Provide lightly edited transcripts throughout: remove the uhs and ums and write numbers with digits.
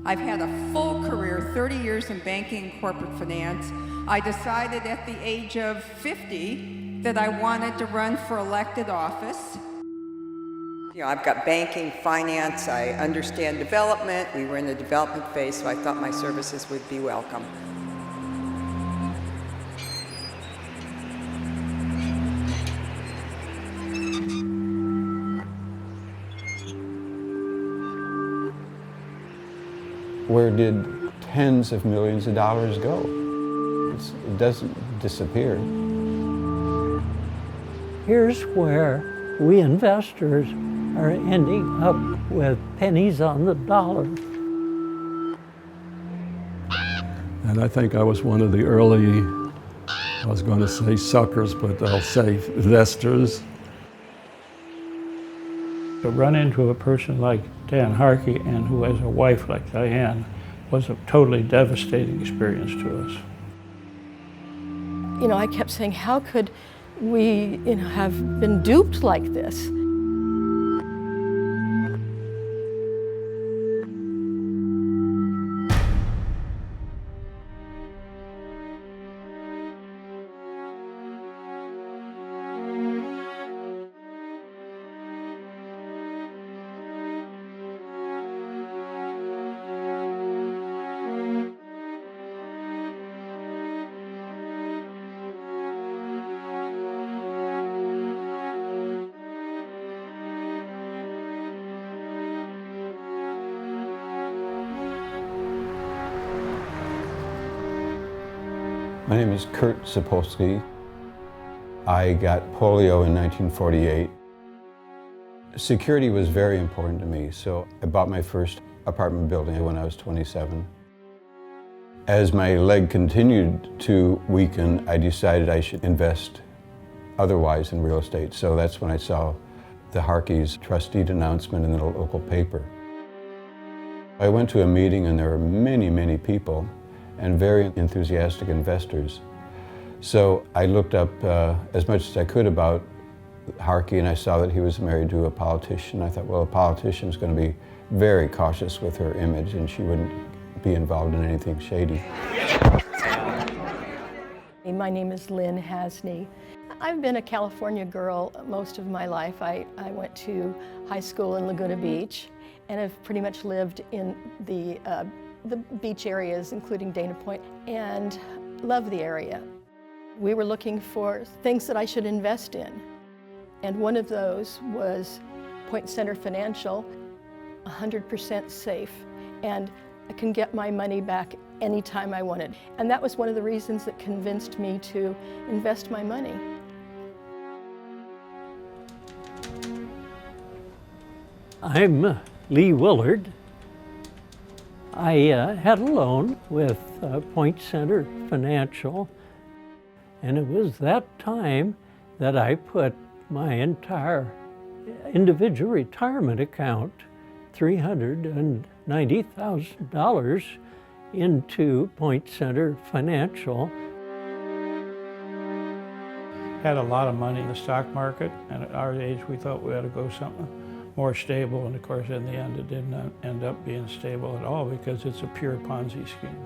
I've had a full career, 30 years in banking and corporate finance. I decided at the age of 50 that I wanted to run for elected office. I've got banking, finance, I understand development. We were in the development phase, so I thought my services would be welcome. Where did tens of millions of dollars go? It doesn't disappear. Here's where we investors are ending up with pennies on the dollar. And I think I was one of the early, I was going to say suckers, but I'll say investors. To run into a person like Diane Harkey and who has a wife like Diane was a totally devastating experience to us. I kept saying, how could we, have been duped like this? My name is Kurt Sapolsky. I got polio in 1948. Security was very important to me, so I bought my first apartment building when I was 27. As my leg continued to weaken, I decided I should invest otherwise in real estate. So that's when I saw the Harkeys' trustee announcement in the local paper. I went to a meeting and there were many, many people and very enthusiastic investors. So I looked up as much as I could about Harkey, and I saw that he was married to a politician. I thought, well, a politician is going to be very cautious with her image and she wouldn't be involved in anything shady. My name is Lynn Hasney. I've been a California girl most of my life. I went to high school in Laguna Beach and have pretty much lived in the beach areas, including Dana Point, and love the area. We were looking for things that I should invest in, and one of those was Point Center Financial, 100% safe, and I can get my money back anytime I want it. And that was one of the reasons that convinced me to invest my money. I'm Lee Willard. I had a loan with Point Center Financial, and it was that time that I put my entire individual retirement account, $390,000, into Point Center Financial. Had a lot of money in the stock market, and at our age we thought we ought to go something more stable, and of course in the end it did not end up being stable at all because it's a pure Ponzi scheme.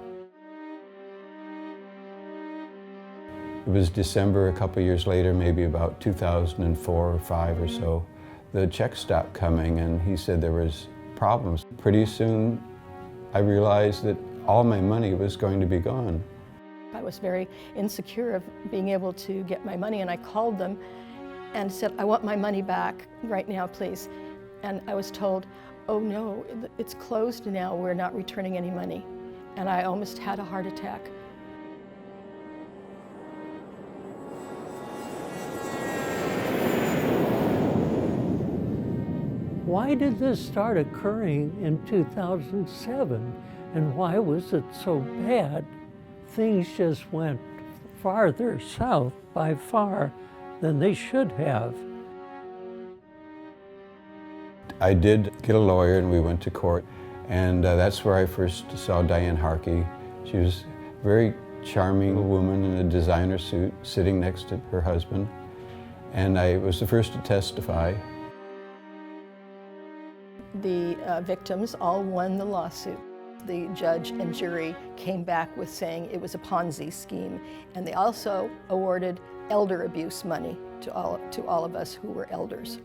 It was December, a couple years later, maybe about 2004 or 5 or so. The checks stopped coming and he said there was problems. Pretty soon I realized that all my money was going to be gone. I was very insecure of being able to get my money, and I called them and said, I want my money back right now, please. And I was told, oh no, it's closed now, we're not returning any money. And I almost had a heart attack. Why did this start occurring in 2007? And why was it so bad? Things just went farther south by far than they should have. I did get a lawyer and we went to court, and that's where I first saw Diane Harkey. She was a very charming woman in a designer suit sitting next to her husband, and I was the first to testify. The victims all won the lawsuit. The judge and jury came back with saying it was a Ponzi scheme, and they also awarded elder abuse money to all of us who were elders.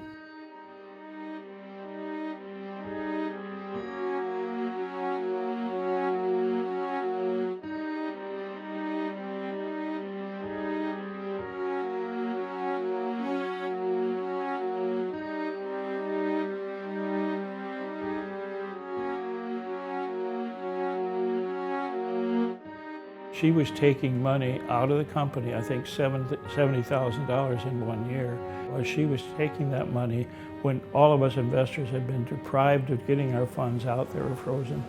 She was taking money out of the company, I think $70,000 in 1 year. She was taking that money when all of us investors had been deprived of getting our funds out. They were frozen.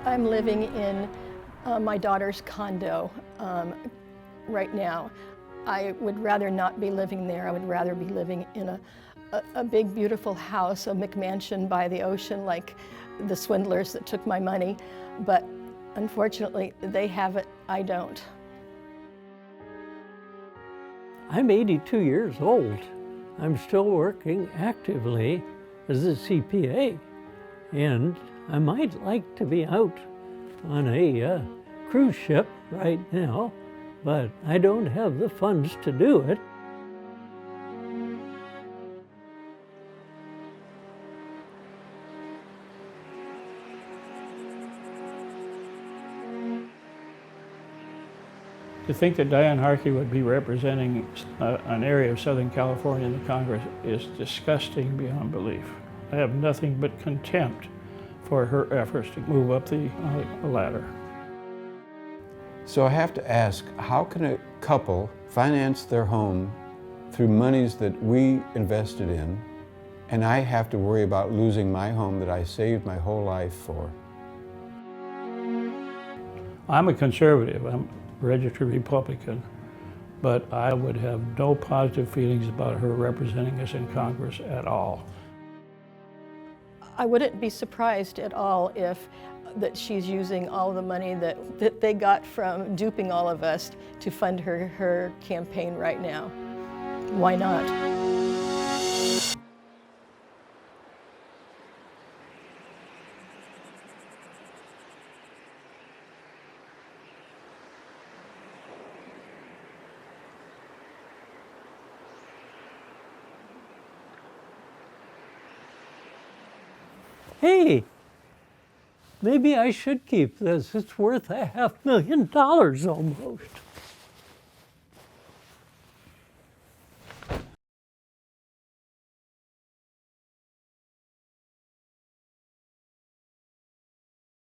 I'm living in my daughter's condo right now. I would rather not be living there. I would rather be living in a big, beautiful house, a McMansion by the ocean, like the swindlers that took my money. But unfortunately, they have it, I don't. I'm 82 years old. I'm still working actively as a CPA, and I might like to be out on a cruise ship right now, but I don't have the funds to do it. To think that Diane Harkey would be representing an area of Southern California in the Congress is disgusting beyond belief. I have nothing but contempt for her efforts to move up the ladder. So I have to ask, how can a couple finance their home through monies that we invested in, and I have to worry about losing my home that I saved my whole life for? I'm a conservative. I'm a registered Republican, but I would have no positive feelings about her representing us in Congress at all. I wouldn't be surprised at all if that she's using all the money that they got from duping all of us to fund her campaign right now. Why not? Hey, maybe I should keep this. It's worth $500,000 almost.